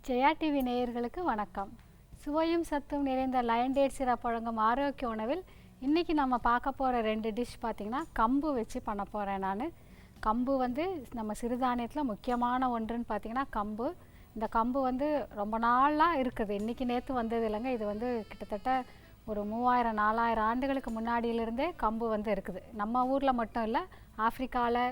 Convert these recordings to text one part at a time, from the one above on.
Jaya TV நேயர்களுக்கு வணக்கம். சுவையும் சத்தும் நிறைந்த லயன் டேட் சிரப் வழங்கும் ஆரோக்கிய உணவில் இன்றைக்கி நம்ம பார்க்க போகிற 2 டிஷ் பார்த்திங்கன்னா கம்பு வச்சு பண்ண போகிறேன். நான் கம்பு வந்து நம்ம சிறுதானியத்தில் முக்கியமான ஒன்றுன்னு பார்த்திங்கன்னா கம்பு. இந்த கம்பு வந்து ரொம்ப நாளாக இருக்குது, இன்றைக்கி நேற்று வந்தது இல்லைங்க. இது வந்து கிட்டத்தட்ட ஒரு 3000-4000 ஆண்டுகளுக்கு முன்னாடியிலிருந்தே கம்பு வந்து இருக்குது. நம்ம ஊரில் மட்டும் இல்லை, ஆஃப்ரிக்காவில்,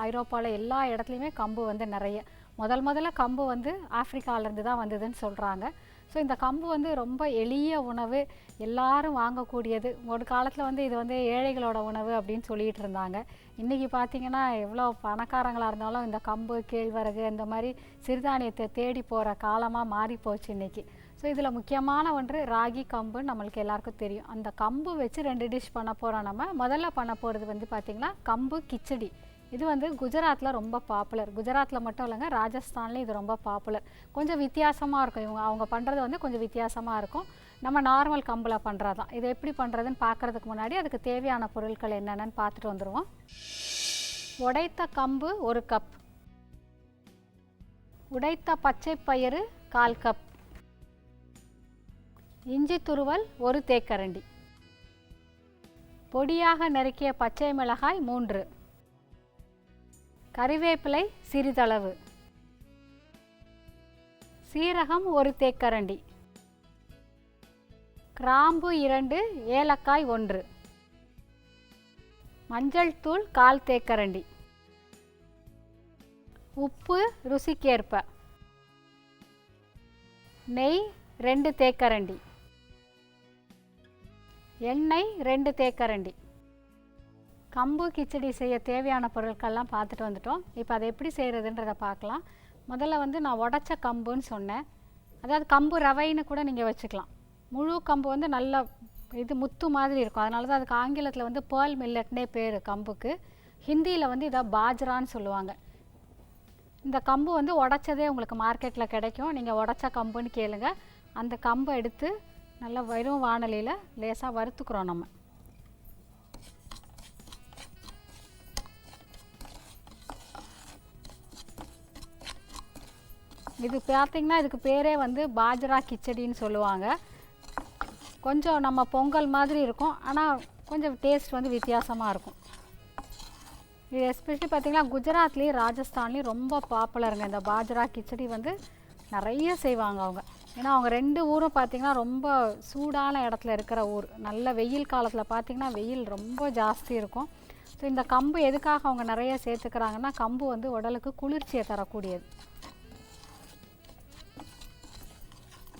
ஐரோப்பாவில் எல்லா இடத்துலையுமே கம்பு வந்து நிறைய. முதல்ல கம்பு வந்து ஆஃப்ரிக்காவிலேருந்து தான் வந்ததுன்னு சொல்கிறாங்க. ஸோ இந்த கம்பு வந்து ரொம்ப எளிய உணவு, எல்லாரும் வாங்கக்கூடியது. ஒரு காலத்தில் வந்து இது வந்து ஏழைகளோட உணவு அப்படின்னு சொல்லிகிட்டு இருந்தாங்க. இன்றைக்கி பார்த்திங்கன்னா எவ்வளோ பணக்காரங்களாக இருந்தாலும் இந்த கம்பு, கேழ்வரகு இந்த மாதிரி சிறுதானியத்தை தேடி போகிற காலமாக மாறிப்போச்சு இன்றைக்கி. ஸோ இதில் முக்கியமான ஒன்று ராகி கம்புன்னு நம்மளுக்கு எல்லாருக்கும் தெரியும். அந்த கம்பு வச்சு 2 டிஷ் பண்ண போகிறோம். நம்ம முதல்ல பண்ண போகிறது வந்து பார்த்திங்கன்னா கம்பு கிச்சடி. இது வந்து குஜராத்தில் ரொம்ப பாப்புலர். குஜராத்தில் மட்டும் இல்லைங்க, ராஜஸ்தான்லேயும் இது ரொம்ப பாப்புலர். கொஞ்சம் வித்தியாசமாக இருக்கும். அவங்க பண்ணுறது வந்து கொஞ்சம் வித்தியாசமாக இருக்கும். நம்ம நார்மல் கம்பில் பண்ணுறது தான். இதை எப்படி பண்ணுறதுன்னு பார்க்குறதுக்கு முன்னாடி அதுக்கு தேவையான பொருட்கள் என்னென்னு பார்த்துட்டு வந்துடுவோம். உடைத்த கம்பு 1 கப், உடைத்த பச்சை பயிறு 1/4 கப், இஞ்சி துருவல் 1 தேக்கரண்டி, பொடியாக நறுக்கிய பச்சை மிளகாய் 3, கறிவேப்பிலை சிறிதளவு, சீரகம் 1 தேக்கரண்டி, கிராம்பு 2, ஏலக்காய் 1, மஞ்சள் தூள் 1/4 தேக்கரண்டி, உப்பு ருசிக்கேற்ப, நெய் 2 தேக்கரண்டி, எண்ணெய் 2 தேக்கரண்டி. கம்பு கிச்சடி செய்ய தேவையான பொருட்கள்லாம் பார்த்துட்டு வந்துட்டோம். இப்போ அதை எப்படி செய்கிறதுன்றதை பார்க்கலாம். முதல்ல வந்து நான் உடச்ச கம்புன்னு சொன்னேன். அதாவது கம்பு ரவைன்னு கூட நீங்கள் வச்சுக்கலாம். முழு கம்பு வந்து நல்ல இது முத்து மாதிரி இருக்கும். அதனால தான் அதுக்கு ஆங்கிலத்தில் வந்து பேர்ல் மில்லட்னே பேர் கம்புக்கு. ஹிந்தியில் வந்து இதை பாஜ்ரான்னு சொல்லுவாங்க. இந்த கம்பு வந்து உடச்சதே உங்களுக்கு மார்க்கெட்டில் கிடைக்கும். நீங்கள் உடச்ச கம்புன்னு கேளுங்க. அந்த கம்பை எடுத்து நல்லா வெறும் வாணலியில் லேசாக வறுத்துக்கிறோம். நம்ம இது பார்த்திங்கன்னா இதுக்கு பேரே வந்து பாஜ்ரா கிச்சடின்னு சொல்லுவாங்க. கொஞ்சம் நம்ம பொங்கல் மாதிரி இருக்கும், ஆனால் கொஞ்சம் டேஸ்ட் வந்து வித்தியாசமாக இருக்கும். இது எஸ்பெஷலி பார்த்திங்கன்னா குஜராத்லேயும் ராஜஸ்தான்லேயும் ரொம்ப பாப்புலருங்க. இந்த பாஜ்ரா கிச்சடி வந்து நிறைய செய்வாங்க அவங்க. ஏன்னா அவங்க 2 ஊரும் பார்த்திங்கன்னா ரொம்ப சூடான இடத்துல இருக்கிற ஊர். நல்ல வெயில் காலத்தில் பார்த்திங்கன்னா வெயில் ரொம்ப ஜாஸ்தி இருக்கும். ஸோ இந்த கம்பு எதுக்காக அவங்க நிறைய சேர்த்துக்கிறாங்கன்னா கம்பு வந்து உடலுக்கு குளிர்ச்சியை தரக்கூடியது.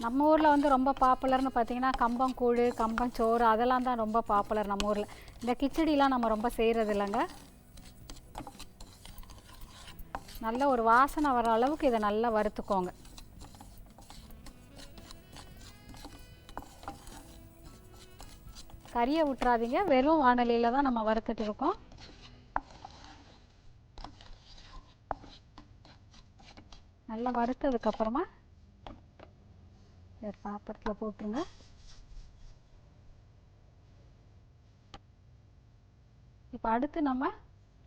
நம்ம ஊரில் வந்து ரொம்ப பாப்புலர்னு பார்த்திங்கன்னா கம்பங்கூழ், கம்பஞ்சோறு அதெல்லாம் தான் ரொம்ப பாப்புலர் நம்ம ஊரில். இந்த கிச்சடிலாம் நம்ம ரொம்ப செய்கிறது இல்லைங்க. நல்ல ஒரு வாசனை வர அளவுக்கு இதை நல்லா வறுத்துக்கோங்க. கறியை விட்டுறாதீங்க, வெறும் வாணலியில் தான் நம்ம வறுத்துட்டு இருக்கோம். நல்லா வறுத்ததுக்கப்புறமா பாத்திரத்தில் போட்டுருங்க. இப்போ அடுத்து நம்ம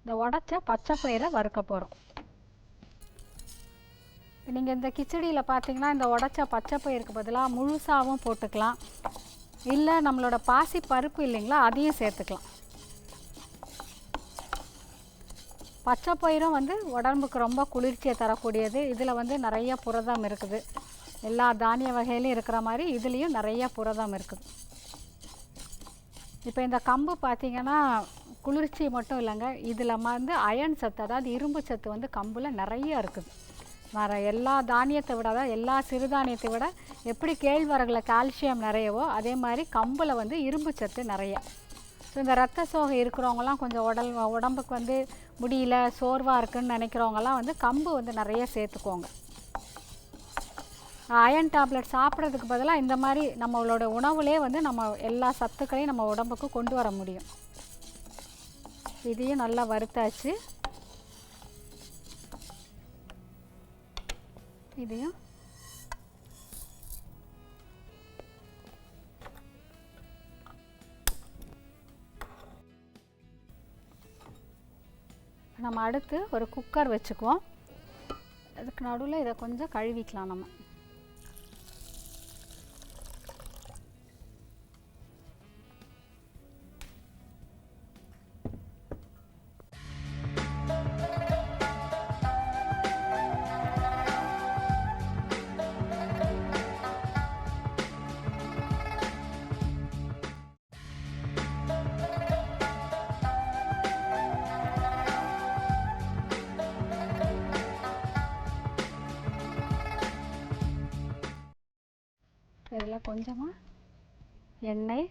இந்த உடச்ச பச்சை பயிரை வறுக்க போகிறோம். நீங்கள் இந்த கிச்சடியில் பார்த்தீங்கன்னா இந்த உடச்ச பச்சை பயிருக்கு பதிலாக முழுசாகவும் போட்டுக்கலாம், இல்லை நம்மளோட பாசி பருப்பு இல்லைங்களா அதையும் சேர்த்துக்கலாம். பச்சை பயிரும் வந்து உடம்புக்கு ரொம்ப குளிர்ச்சியை தரக்கூடியது. இதில் வந்து நிறைய புரதம் இருக்குது. எல்லா தானிய வகையிலையும் இருக்கிற மாதிரி இதுலேயும் நிறைய புரதம் இருக்குது. இப்போ இந்த கம்பு பார்த்திங்கன்னா குளிர்ச்சி மட்டும் இல்லைங்க, இதில் வந்து அயன் சத்து, அதாவது இரும்பு சத்து வந்து கம்பில் நிறைய இருக்குது. வேறு எல்லா தானியத்தை விட, அதாவது எல்லா சிறுதானியத்தை விட எப்படி கேழ்வரகில் கால்சியம் நிறையவோ அதே மாதிரி கம்பில் வந்து இரும்பு சத்து நிறைய. ஸோ இந்த ரத்த சோகை இருக்கிறவங்கலாம் கொஞ்சம் உடம்புக்கு வந்து முடியல, சோர்வாக இருக்குதுன்னு நினைக்கிறவங்கலாம் வந்து கம்பு வந்து நிறைய சேர்த்துக்கோங்க. அயன் டேப்லெட் சாப்பிட்றதுக்கு பதிலாக இந்த மாதிரி நம்மளோட உணவுலே வந்து நம்ம எல்லா சத்துக்களையும் நம்ம உடம்புக்கு கொண்டு வர முடியும். இதையும் நல்லா வறுத்தாச்சு. இதையும் நம்ம அடுத்து ஒரு குக்கர் வச்சுக்குவோம். அதுக்கு நடுவில் இதை கொஞ்சம் கழுவிக்கலாம். நம்ம இதில் கொஞ்சமாக எண்ணெய்,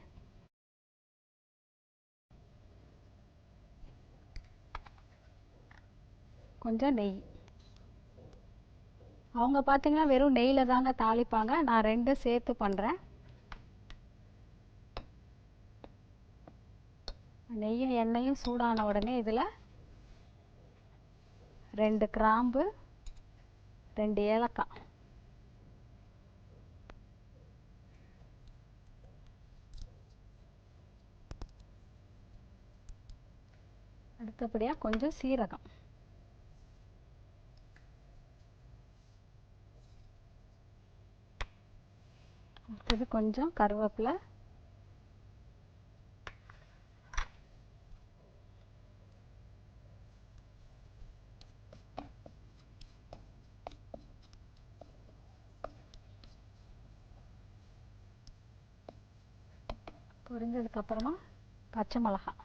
கொஞ்சம் நெய். அவங்க பார்த்தீங்கன்னா வெறும் நெய்யில் தாங்க தாளிப்பாங்க, நான் ரெண்டும் சேர்த்து பண்ணுறேன். நெய்யும் எண்ணெயும் சூடான உடனே இதில் 2 கிராம்பு, 2 ஏலக்காய், அடுத்தபடியாக கொஞ்சம் சீரகம், அடுத்தது கொஞ்சம் கருவேப்பிலை, பொரிஞ்சதுக்கப்புறமா பச்சை மிளகாய்,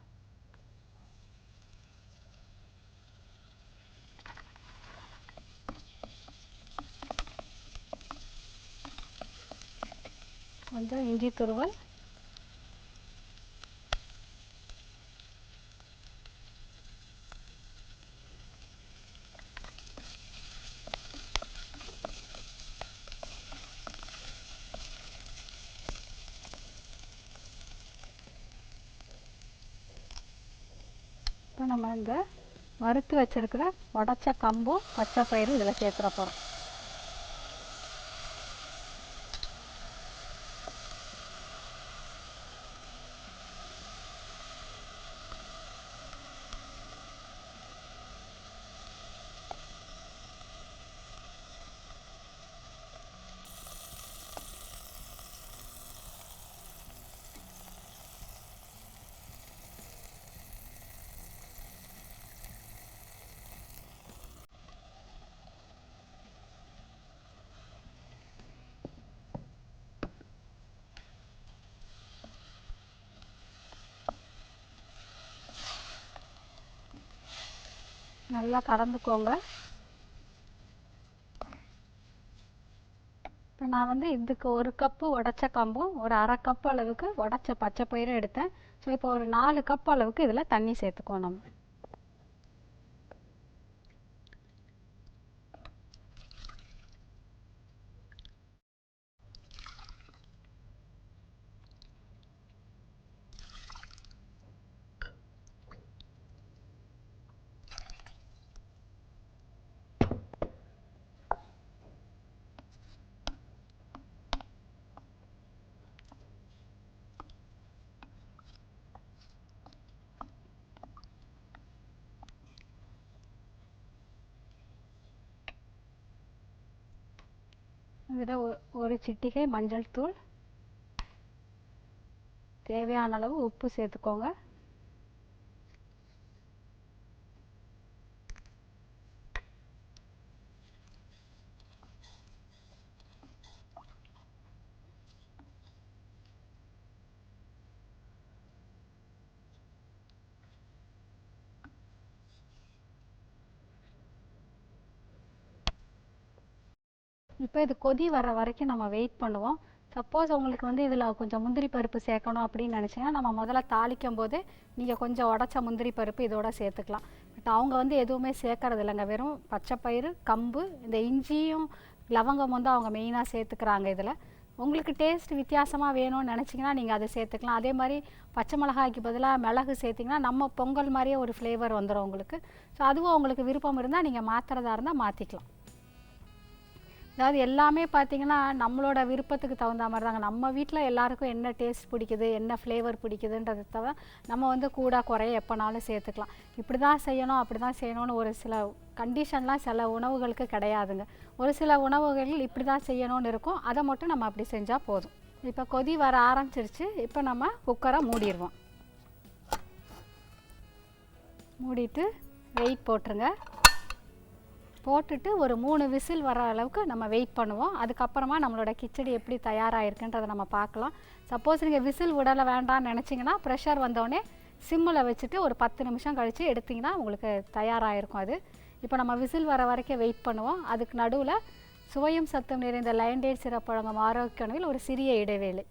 கொஞ்சம் இஞ்சி துருவல், இப்போ நம்ம இந்த வறுத்து வச்சிருக்கிற உடச்ச கம்பும் பச்சை பயிரும் இதில் சேர்த்துற போகிறோம். நல்லா கலந்துக்கோங்க. இப்போ நான் வந்து இதுக்கு 1 கப்பு உடச்ச கம்பும் ஒரு 1/2 கப் அளவுக்கு உடச்ச பச்சை பயிரும் எடுத்தேன். ஸோ இப்போ ஒரு 4 கப் அளவுக்கு இதில் தண்ணி சேர்த்துக்கோம் நம்ம. இதில் ஒரு சிட்டிகை மஞ்சள் தூள், தேவையான அளவு உப்பு சேர்த்துக்கோங்க. இப்போ இது கொதி வர வரைக்கும் நம்ம வெயிட் பண்ணுவோம். சப்போஸ் உங்களுக்கு வந்து இதில் கொஞ்சம் முந்திரி பருப்பு சேர்க்கணும் அப்படின்னு நினச்சிங்கன்னா நம்ம முதல்ல தாளிக்கும் போது நீங்கள் கொஞ்சம் உடச்ச முந்திரி பருப்பு இதோட சேர்த்துக்கலாம். பட் அவங்க வந்து எதுவுமே சேர்க்கறது இல்லைங்க, வெறும் பச்சை பயிறு, கம்பு, இந்த இஞ்சியும் லவங்கம் வந்து அவங்க மெயினாக சேர்த்துக்கிறாங்க இதில். உங்களுக்கு டேஸ்ட் வித்தியாசமாக வேணும்னு நினச்சிங்கன்னா நீங்கள் அதை சேர்த்துக்கலாம். அதே மாதிரி பச்சை மிளகாய்க்கு பதிலாக மிளகு சேர்த்திங்கன்னா நம்ம பொங்கல் மாதிரியே ஒரு ஃப்ளேவர் வந்துடும் உங்களுக்கு. ஸோ அதுவும் உங்களுக்கு விருப்பம் இருந்தால் நீங்கள் மாற்றுறதா இருந்தால் மாற்றிக்கலாம். அதாவது எல்லாமே பார்த்திங்கன்னா நம்மளோட விருப்பத்துக்கு தகுந்த மாதிரி தாங்க. நம்ம வீட்டில் எல்லாருக்கும் என்ன டேஸ்ட் பிடிக்குது, என்ன ஃப்ளேவர் பிடிக்குதுன்றது தவிர நம்ம வந்து கூட குறைய எப்போனாலும் சேர்த்துக்கலாம். இப்படி தான் செய்யணும், அப்படி தான் செய்யணும்னு ஒரு சில கண்டிஷன்லாம் சில உணவுகளுக்கு கிடையாதுங்க. ஒரு சில உணவுகள் இப்படி தான் செய்யணும்னு இருக்கும், அதை மட்டும் நம்ம அப்படி செஞ்சால் போதும். இப்போ கொதி வர ஆரம்பிச்சிருச்சு. இப்போ நம்ம குக்கரை மூடிடுவோம். மூடிட்டு வெயிட் போட்டுருங்க. போட்டுட்டு ஒரு 3 விசில் வர அளவுக்கு நம்ம வெயிட் பண்ணுவோம். அதுக்கப்புறமா நம்மளோட கிச்சடி எப்படி தயாராகிருக்குன்றதை நம்ம பார்க்கலாம். சப்போஸ் நீங்கள் விசில் விடலை வேண்டாம்னு நினச்சிங்கன்னா ப்ரெஷர் வந்தோடனே சிம்மில் வச்சுட்டு ஒரு 10 நிமிஷம் கழித்து எடுத்திங்கன்னா உங்களுக்கு தயாராகிருக்கும் அது. இப்போ நம்ம விசில் வர வரைக்கும் வெயிட் பண்ணுவோம். அதுக்கு நடுவில் சுவையும் சத்தும் நிறைந்த லயன் டேட் சிரப் வழங்கும் ஆரோக்கிய உணவில் ஒரு சிறிய இடைவேளை.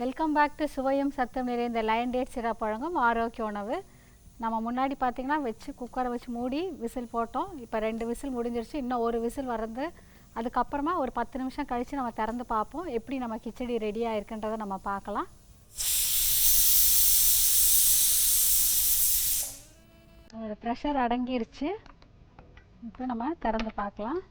வெல்கம் பேக் டு சுவையும் சத்தம் நிறைந்த லயன் டேட் சிரப் வழங்கும் ஆரோக்கிய உணவு. நம்ம முன்னாடி பார்த்திங்கன்னா வச்சு குக்கரை வச்சு மூடி விசில் போட்டோம். இப்போ 2 விசில் முடிஞ்சிருச்சு. இன்னும் ஒரு விசில் வரது. அதுக்கப்புறமா ஒரு 10 நிமிஷம் கழித்து நம்ம திறந்து பார்ப்போம். எப்படி நம்ம கிச்சடி ரெடியாக இருக்குன்றதை நம்ம பார்க்கலாம். ப்ரெஷர் அடங்கிருச்சு. இப்போ நம்ம திறந்து பார்க்கலாம்.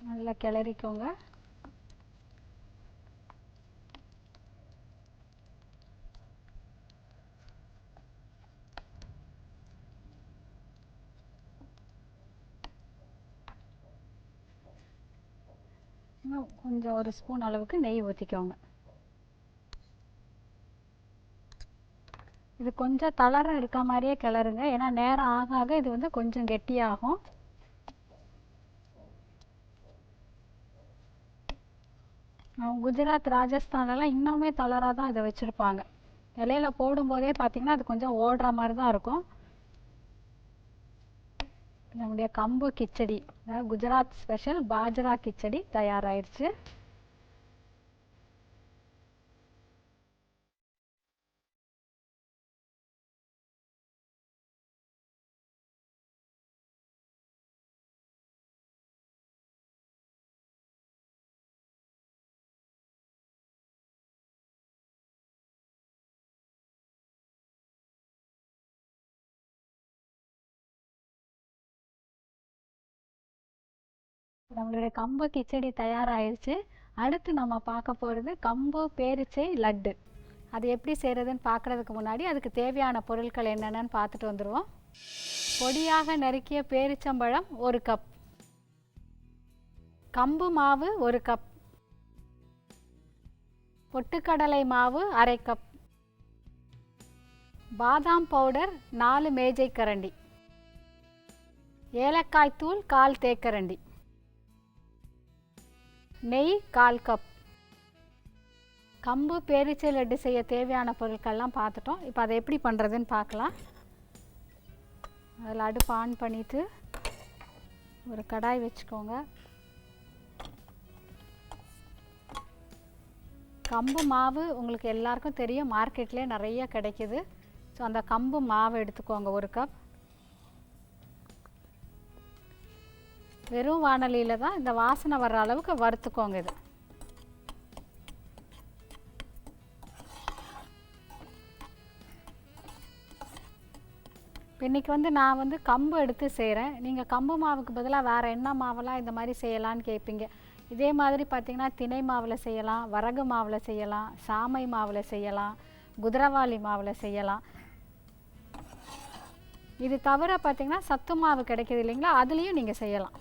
நல்லா கிளறிக்கோங்க. கொஞ்சம் ஒரு ஸ்பூன் அளவுக்கு நெய் ஊற்றிக்கோங்க. இது கொஞ்சம் தளர இருக்க மாதிரியே கிளறுங்க. ஏன்னா நேரம் ஆக ஆக இது வந்து கொஞ்சம் கெட்டியாகும். குஜராத், ராஜஸ்தான்லாம் இன்னுமே தளராக தான் இதை வச்சுருப்பாங்க. இலையில போடும்போதே பார்த்திங்கன்னா அது கொஞ்சம் ஓடுற மாதிரி தான் இருக்கும். நம்முடைய கம்பு கிச்சடி, அதாவது குஜராத் ஸ்பெஷல் பாஜ்ரா கிச்சடி தயாராகிடுச்சு. நம்மளுடைய கம்பு கிச்சடி தயாராகிடுச்சு. அடுத்து நம்ம பார்க்க போகிறது கம்பு பேரிச்சை லட்டு. அது எப்படி செய்கிறதுன்னு பார்க்குறதுக்கு முன்னாடி அதுக்கு தேவையான பொருட்கள் என்னென்னு பார்த்துட்டு வந்துடுவோம். பொடியாக நறுக்கிய பேரிச்சம்பழம் 1 கப், கம்பு மாவு 1 கப், பொட்டுக்கடலை மாவு 1/2 கப், பாதாம் பவுடர் 4 மேஜை கரண்டி, ஏலக்காய் தூள் 1/4 தேக்கரண்டி, நெய் 1/4 கப். கம்பு பேரிச்சை லட்டு செய்ய தேவையான பொருட்கள்லாம் பார்த்துட்டோம். இப்போ அதை எப்படி பண்ணுறதுன்னு பார்க்கலாம். அதில் அடுப்பு ஆன் பண்ணிவிட்டு ஒரு கடாய் வச்சுக்கோங்க. கம்பு மாவு உங்களுக்கு எல்லாருக்கும் தெரியும், மார்க்கெட்லேயே நிறைய கிடைக்கிது. ஸோ அந்த கம்பு மாவு எடுத்துக்கோங்க 1 கப். வெறும் வாணலியில் தான் இந்த வாசனை வர்ற அளவுக்கு வறுத்துக்கோங்க. இது இன்றைக்கி வந்து நான் வந்து கம்பு எடுத்து செய்கிறேன். நீங்கள் கம்பு மாவுக்கு பதிலாக வேறு என்ன மாவெல்லாம் இந்த மாதிரி செய்யலான்னு கேட்பீங்க. இதே மாதிரி பார்த்திங்கன்னா திணை மாவில் செய்யலாம், வரகு மாவில் செய்யலாம், சாமை மாவில் செய்யலாம், குதிரவாளி மாவில் செய்யலாம். இது தவிர பார்த்திங்கன்னா சத்து மாவு கிடைக்கிது இல்லைங்களா, அதுலேயும் நீங்கள் செய்யலாம்.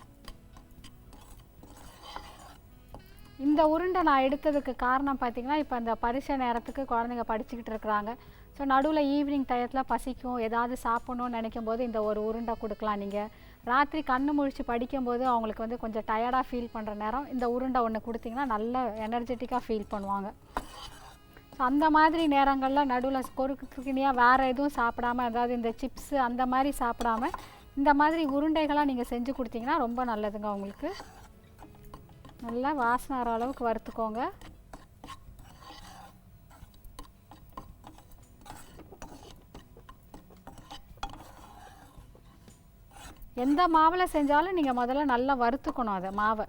இந்த உருண்டை நான் எடுத்ததுக்கு காரணம் பார்த்திங்கன்னா, இப்போ அந்த பரீட்சை நேரத்துக்கு குழந்தைங்க படிச்சுக்கிட்டு இருக்கிறாங்க. ஸோ நடுவில் ஈவினிங் டயத்தில் பசிக்கும், ஏதாவது சாப்பிட்ணுன்னு நினைக்கும் போது இந்த ஒரு உருண்டை கொடுக்கலாம். நீங்கள் ராத்திரி கண்ணு முழிச்சு படிக்கும்போது அவங்களுக்கு வந்து கொஞ்சம் டயர்டாக ஃபீல் பண்ணுற நேரம் இந்த உருண்டை ஒன்று கொடுத்திங்கன்னா நல்ல எனர்ஜெட்டிக்காக ஃபீல் பண்ணுவாங்க. ஸோ அந்த மாதிரி நேரங்களில் நடுவில் கொறுக்குனியாக வேறு எதுவும் சாப்பிடாமல், அதாவது இந்த சிப்ஸு அந்த மாதிரி சாப்பிடாமல் இந்த மாதிரி உருண்டைகளாக நீங்கள் செஞ்சு கொடுத்தீங்கன்னா ரொம்ப நல்லதுங்க. உங்களுக்கு நல்லா வாசனை வர அளவுக்கு வறுத்துக்கோங்க. எந்த மாவில் செஞ்சாலும் நீங்கள் முதல்ல நல்லா வறுத்துக்கணும் அதை மாவை.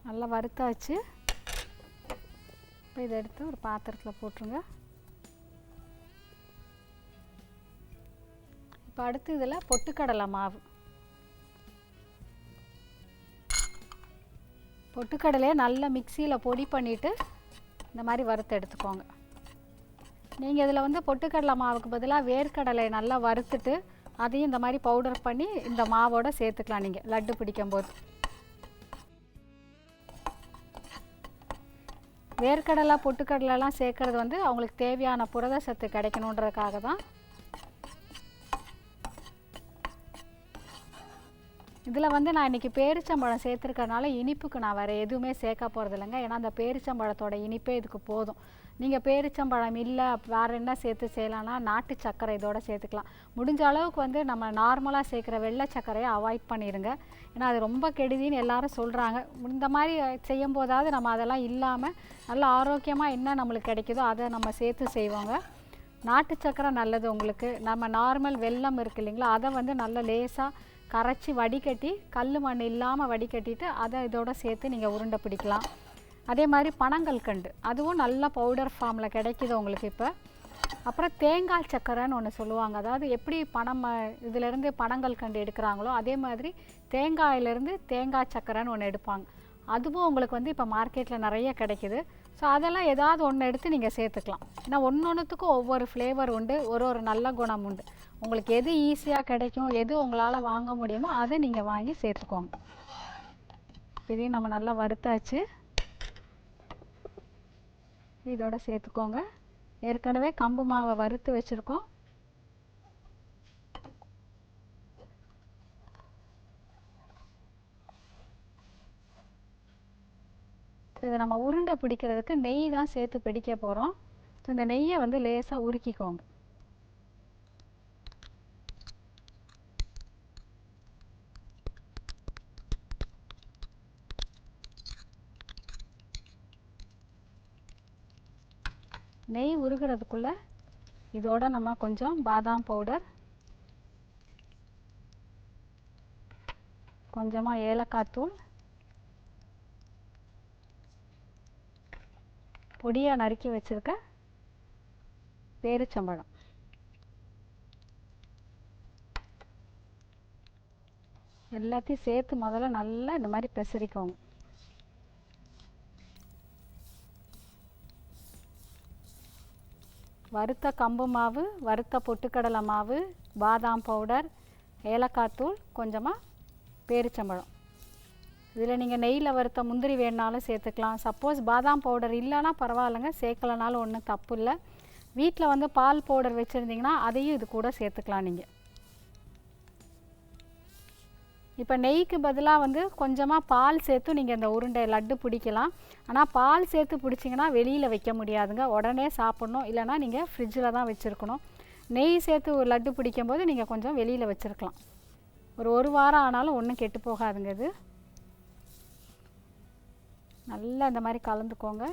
நல்லா வறுத்தாச்சு. இப்போ இதை எடுத்து ஒரு பாத்திரத்தில் போட்டுருங்க. இப்போ அடுத்து இதில் பொட்டுக்கடலை மாவு, பொட்டுக்கடலையை நல்லா மிக்சியில் பொடி பண்ணிவிட்டு இந்த மாதிரி வறுத்து எடுத்துக்கோங்க. நீங்கள் இதில் வந்து பொட்டுக்கடலை மாவுக்கு பதிலாக வேர்க்கடலை நல்லா வறுத்துட்டு அதையும் இந்த மாதிரி பவுடர் பண்ணி இந்த மாவோட சேர்த்துக்கலாம் நீங்கள் லட்டு பிடிக்கும்போது. வேர்க்கடலை பொட்டுக்கடலைலாம் சேர்க்குறது வந்து அவங்களுக்கு தேவையான புரத சத்து கிடைக்கணுன்றதுக்காக தான். இதில் வந்து நான் இன்றைக்கி பேரிச்சம்பழம் சேர்த்துருக்கறனால இனிப்புக்கு நான் வேறு எதுவுமே சேர்க்க போகிறது இல்லைங்க. ஏன்னா அந்த பேரிச்சம்பழத்தோட இனிப்பே இதுக்கு போதும். நீங்கள் பேரிச்சம்பழம் இல்லை வேறு என்ன சேர்த்து செய்யலான்னா நாட்டு சர்க்கரை இதோட சேர்த்துக்கலாம். முடிஞ்ச அளவுக்கு வந்து நம்ம நார்மலாக சேர்க்குற வெள்ளை சர்க்கரையை அவாய்ட் பண்ணிடுங்க. ஏன்னா அது ரொம்ப கெடுதின்னு எல்லாரும் சொல்கிறாங்க. இந்த மாதிரி செய்யும் போதாவது நம்ம அதெல்லாம் இல்லாமல் நல்ல ஆரோக்கியமாக என்ன நம்மளுக்கு கிடைக்குதோ அதை நம்ம சேர்த்து செய்வோங்க. நாட்டு சர்க்கரை நல்லது உங்களுக்கு. நம்ம நார்மல் வெல்லம் இருக்குது இல்லைங்களா, அதை வந்து நல்ல லேசாக கரைச்சி வடிகட்டி கல் மண் இல்லாமல் வடிகட்டிட்டு அதை இதோட சேர்த்து நீங்கள் உருண்டை பிடிக்கலாம். அதே மாதிரி பனங்கல்கண்டு அதுவும் நல்ல பவுடர் ஃபார்மில் கிடைக்கிது உங்களுக்கு இப்போ. அப்புறம் தேங்காய் சக்கரைன்னு ஒன்று சொல்லுவாங்க. அதாவது எப்படி இதிலேருந்து பனங்கல்கண்டு எடுக்கிறாங்களோ அதே மாதிரி தேங்காயிலேருந்து தேங்காய் சக்கரைன்னு ஒன்று எடுப்பாங்க. அதுவும் உங்களுக்கு வந்து இப்போ மார்க்கெட்டில் நிறைய கிடைக்கிது. ஸோ அதெல்லாம் ஏதாவது ஒன்று எடுத்து நீங்கள் சேர்த்துக்கலாம். ஏன்னா ஒன்றொன்றுத்துக்கும் ஒவ்வொரு ஃப்ளேவர் உண்டு, ஒரு நல்ல குணம் உண்டு. உங்களுக்கு எது ஈஸியாக கிடைக்கும், எது உங்களால் வாங்க முடியுமோ அதை நீங்கள் வாங்கி சேர்த்துக்கோங்க. இதையும் நம்ம நல்லா வறுத்தாச்சு, இதோட சேர்த்துக்கோங்க. ஏற்கனவே கம்பு மாவை வறுத்து வச்சுருக்கோம். இதை நம்ம உருண்டை பிடிக்கிறதுக்கு நெய் தான் சேர்த்து பிடிக்க போகிறோம். ஸோ இந்த நெய்யை வந்து லேசாக உருக்கிக்கோங்க. நெய் உருகிறதுக்குள்ளே இதோட நம்ம கொஞ்சம் பாதாம் பவுடர், கொஞ்சமாக ஏலக்காய் தூள், பொடியாக நறுக்கி வச்சுருக்க பேரிச்சம்பழம், எல்லாத்தையும் சேர்த்து முதல்ல நல்லா இந்த மாதிரி பெசரிக்கோங்க. வறுத்த கம்பு மாவு, வறுத்த பொட்டுக்கடலை மாவு, பாதாம் பவுடர், ஏலக்காய் தூள், கொஞ்சமாக பேரிச்சம்பழம். இதில் நீங்கள் நெய்யில் வறுத்த முந்திரி வேணுனாலும் சேர்த்துக்கலாம். சப்போஸ் பாதாம் பவுடர் இல்லைன்னா பரவாயில்லைங்க, சேர்க்கலனாலும் ஒன்றும் தப்பு இல்லை. வீட்டில் வந்து பால் பவுடர் வச்சுருந்தீங்கன்னா அதையும் இது கூட சேர்த்துக்கலாம் நீங்கள். இப்போ நெய்க்கு பதிலாக வந்து கொஞ்சமாக பால் சேர்த்து நீங்கள் இந்த உருண்டை லட்டு பிடிக்கலாம். ஆனால் பால் சேர்த்து பிடிச்சிங்கன்னா வெளியில் வைக்க முடியாதுங்க, உடனே சாப்பிட்ணும். இல்லைனா நீங்கள் ஃப்ரிட்ஜில் தான் வச்சுருக்கணும். நெய் சேர்த்து ஒரு லட்டு பிடிக்கும்போது நீங்கள் கொஞ்சம் வெளியில் வச்சுருக்கலாம். ஒரு வாரம் ஆனாலும் ஒன்றும் கெட்டு போகாதுங்க. இது நல்லா இந்த மாதிரி கலந்துக்கோங்க.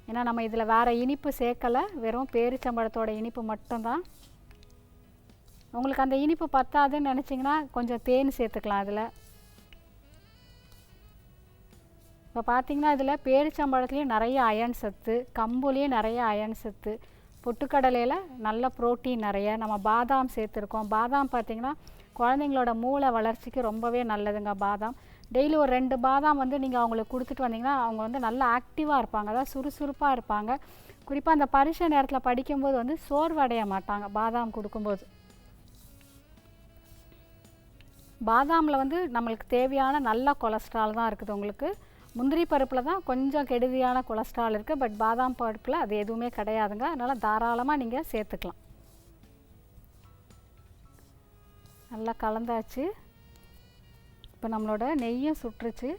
ஏன்னா நம்ம இதில் வேறு இனிப்பு சேர்க்கலை, வெறும் பேரிச்சம்பழத்தோட இனிப்பு மட்டும்தான். உங்களுக்கு அந்த இனிப்பு பத்தாதுன்னு நினச்சிங்கன்னா கொஞ்சம் தேன் சேர்த்துக்கலாம் அதில். இப்போ பார்த்திங்கன்னா இதில் பேரிச்சம்பழத்துலேயும் நிறைய அயன் சத்து, கம்புலேயும் நிறைய அயன் சத்து, பொட்டுக்கடலையில் நல்ல புரோட்டீன் நிறைய, நம்ம பாதாம் சேர்த்துருக்கோம். பாதாம் பார்த்திங்கன்னா குழந்தைங்களோட மூளை வளர்ச்சிக்கு ரொம்பவே நல்லதுங்க பாதாம். டெய்லி ஒரு 2 பாதாம் வந்து நீங்கள் அவங்களுக்கு கொடுத்துட்டு வந்தீங்கன்னா அவங்க வந்து நல்லா ஆக்டிவாக இருப்பாங்க, அதாவது சுறுசுறுப்பாக இருப்பாங்க. குறிப்பாக அந்த பரீட்சை நேரத்தில் படிக்கும்போது வந்து சோர்வடைய மாட்டாங்க பாதாம் கொடுக்கும்போது. பாதாமில் வந்து நம்மளுக்கு தேவையான நல்ல கொலஸ்ட்ரால் தான் இருக்குது. உங்களுக்கு முந்திரி பருப்பில் தான் கொஞ்சம் கெடுதியான கொலஸ்ட்ரால் இருக்குது, பட் பாதாம் பருப்பில் அது எதுவுமே கிடையாதுங்க. அதனால் தாராளமாக நீங்கள் சேர்த்துக்கலாம். நல்லா கலந்தாச்சு. இப்போ நம்மளோட நெய்யும் சுட்டுருச்சு.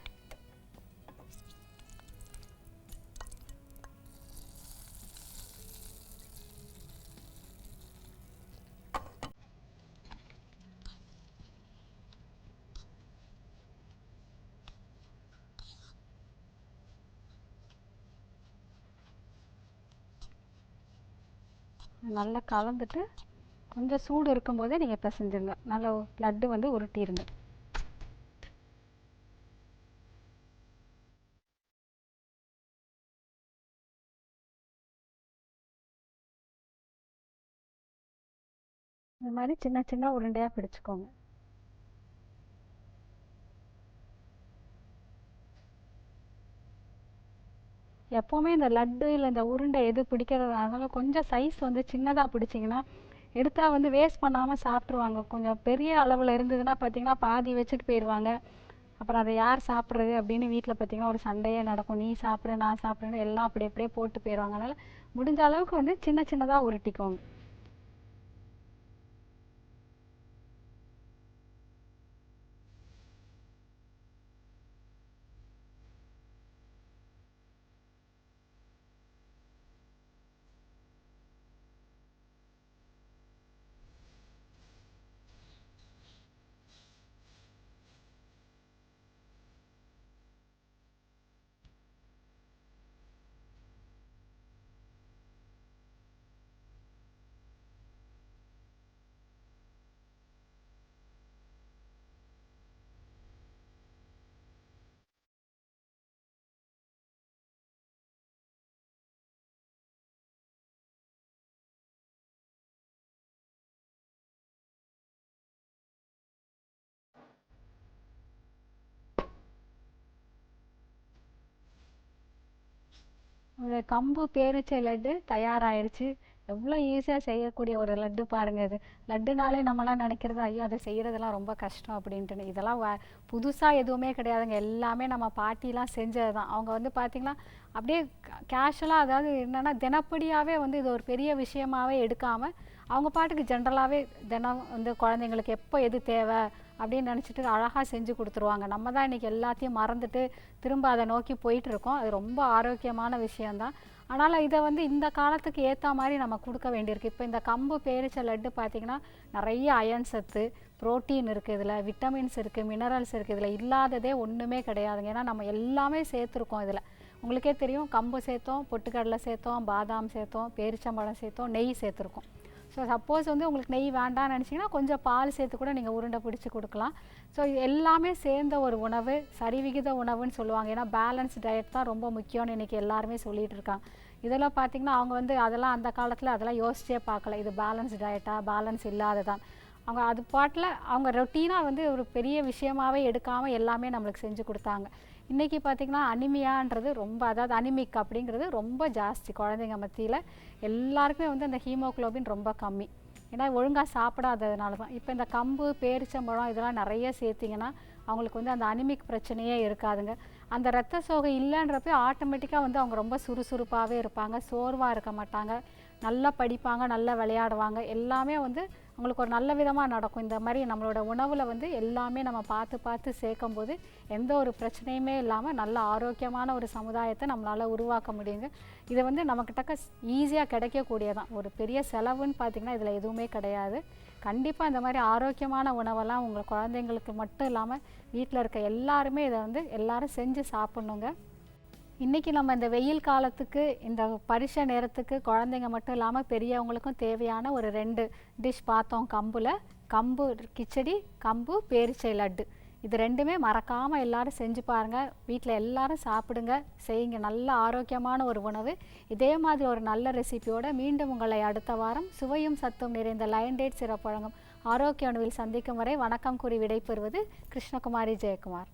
நல்லா கலந்துட்டு கொஞ்சம் சூடு இருக்கும்போதே நீங்கள் பிசைஞ்சுருங்க. நல்லா லட்டு வந்து உருட்டிடுங்க. இந்த மாதிரி சின்ன சின்ன உருண்டையாக பிடிச்சிக்கோங்க. எப்போவுமே இந்த லட்டு இல்லை இந்த உருண்டை எது பிடிக்கிறதுனால கொஞ்சம் சைஸ் வந்து சின்னதாக பிடிச்சிங்கன்னா எடுத்தால் வந்து வேஸ்ட் பண்ணாமல் சாப்பிட்ருவாங்க. கொஞ்சம் பெரிய அளவில் இருந்ததுன்னா பார்த்தீங்கன்னா பாதி வச்சுட்டு போயிடுவாங்க. அப்புறம் அதை யார் சாப்பிட்றது அப்படின்னு வீட்டில் பார்த்தீங்கன்னா ஒரு சண்டையே நடக்கும். நீ சாப்பிடு நான் சாப்பிட்றேன்னு எல்லாம் அப்படி அப்படியே போட்டு போயிடுவாங்க. அதனால் முடிஞ்ச அளவுக்கு வந்து சின்ன சின்னதாக உருட்டிக்கோங்க. ஒரு கம்பு பேரிச்சை லட்டு தயாராயிருச்சு. எவ்வளோ ஈஸியாக செய்யக்கூடிய ஒரு லட்டு பாருங்க இது. லட்டுனாலே நம்மலாம் நினைக்கிறது ஐயோ அதை செய்கிறதெல்லாம் ரொம்ப கஷ்டம் அப்படின்ட்டுன்னு. இதெல்லாம் புதுசாக எதுவுமே கிடையாதுங்க. எல்லாமே நம்ம பாட்டிலாம் செஞ்சது தான். அவங்க வந்து பார்த்திங்கன்னா அப்படியே கேஷுவலாக, அதாவது என்னென்னா தினப்படியாகவே வந்து இது ஒரு பெரிய விஷயமாகவே எடுக்காமல் அவங்க பாட்டுக்கு ஜென்ரலாகவே தினம் வந்து குழந்தைங்களுக்கு எப்போ எது தேவை அப்படின்னு நினச்சிட்டு அழகாக செஞ்சு கொடுத்துருவாங்க. நம்ம தான் இன்றைக்கி எல்லாத்தையும் மறந்துட்டு திரும்ப அதை நோக்கி போயிட்டுருக்கோம். அது ரொம்ப ஆரோக்கியமான விஷயந்தான். ஆனால் இதை வந்து இந்த காலத்துக்கு ஏற்ற மாதிரி நம்ம கொடுக்க வேண்டியிருக்கு. இப்போ இந்த கம்பு பேரிச்சை லட்டு பார்த்திங்கன்னா நிறைய அயன் சத்து, ப்ரோட்டீன் இருக்குது, இதில் விட்டமின்ஸ் இருக்குது, மினரல்ஸ் இருக்குது. இதில் இல்லாததே ஒன்றுமே கிடையாதுங்க. ஏன்னா நம்ம எல்லாமே சேர்த்துருக்கோம் இதில். உங்களுக்கே தெரியும், கம்பு சேர்த்தோம், பொட்டுக்கடலை சேர்த்தோம், பாதாம் சேர்த்தோம், பேரிச்சம்பழம் சேர்த்தோம், நெய் சேர்த்துருக்கோம். ஸோ சப்போஸ் வந்து உங்களுக்கு நெய் வேண்டாம்னு நினச்சிங்கன்னா கொஞ்சம் பால் சேர்த்து கூட நீங்கள் உருண்டை பிடிச்சி கொடுக்கலாம். ஸோ எல்லாமே சேர்ந்த ஒரு உணவு, சரிவிகித உணவுன்னு சொல்லுவாங்க. ஏன்னா பேலன்ஸ் டயட் தான் ரொம்ப முக்கியம்னு இன்றைக்கி எல்லாருமே சொல்லிகிட்டு இருக்காங்க. இதெல்லாம் பார்த்திங்கன்னா அவங்க வந்து அதெல்லாம் அந்த காலத்தில் அதெல்லாம் யோசிச்சே பார்க்கல. இது பேலன்ஸ் டயட்டா, பேலன்ஸ் இல்லாததான். அவங்க அது பாட்டில் அவங்க ரொட்டீனாக வந்து ஒரு பெரிய விஷயமாகவே எடுக்காமல் எல்லாமே நம்மளுக்கு செஞ்சு கொடுத்தாங்க. இன்றைக்கி பார்த்திங்கன்னா அனிமியான்றது ரொம்ப, அதாவது அனிமிக் அப்படிங்கிறது ரொம்ப ஜாஸ்தி குழந்தைங்க மத்தியில். எல்லாருக்குமே வந்து அந்த ஹீமோக்ளோபின் ரொம்ப கம்மி. ஏன்னா ஒழுங்காக சாப்பிடாததுனால தான். இப்போ இந்த கம்பு, பேரிச்சம்பழம் இதெல்லாம் நிறைய சேர்த்திங்கன்னா அவங்களுக்கு வந்து அந்த அனிமிக் பிரச்சனையே இருக்காதுங்க. அந்த இரத்த சோகை இல்லைன்றப்ப ஆட்டோமேட்டிக்காக வந்து அவங்க ரொம்ப சுறுசுறுப்பாகவே இருப்பாங்க, சோர்வாக இருக்க மாட்டாங்க, நல்லா படிப்பாங்க, நல்லா விளையாடுவாங்க. எல்லாமே வந்து அவங்களுக்கு ஒரு நல்ல விதமாக நடக்கும். இந்த மாதிரி நம்மளோட உணவில் வந்து எல்லாமே நம்ம பார்த்து பார்த்து சேர்க்கும்போது எந்த ஒரு பிரச்சனையுமே இல்லாமல் நல்ல ஆரோக்கியமான ஒரு சமுதாயத்தை நம்மளால் உருவாக்க முடியுங்க. இதை வந்து நம்மக்கிட்டக்க ஈஸியாக கிடைக்கக்கூடியதான். ஒரு பெரிய செலவுன்னு பார்த்திங்கன்னா இதில் எதுவுமே கிடையாது. கண்டிப்பாக இந்த மாதிரி ஆரோக்கியமான உணவெல்லாம் உங்கள் குழந்தைங்களுக்கு மட்டும் இல்லாமல் வீட்டில் இருக்க எல்லாருமே இதை வந்து எல்லாரும் செஞ்சு சாப்பிட்ணுங்க. இன்றைக்கி நம்ம இந்த வெயில் காலத்துக்கு, இந்த பரீட்சை நேரத்துக்கு குழந்தைங்க மட்டும் இல்லாமல் பெரியவங்களுக்கும் தேவையான ஒரு 2 டிஷ் பார்த்தோம். கம்பு கிச்சடி, கம்பு பேரிச்சை லட்டு. இது 2மே மறக்காமல் எல்லோரும் செஞ்சு பாருங்கள். வீட்டில் எல்லோரும் சாப்பிடுங்க, செய்யுங்க. நல்ல ஆரோக்கியமான ஒரு உணவு. இதே மாதிரி ஒரு நல்ல ரெசிபியோடு மீண்டும் உங்களை அடுத்த வாரம் சுவையும் சத்தும் நிறைந்த லயன் டேட் சிறப்பு வழங்கும் ஆரோக்கிய உணவில் சந்திக்கும் வரை வணக்கம் கூறி விடைபெறுவது கிருஷ்ணகுமாரி ஜெயக்குமார்.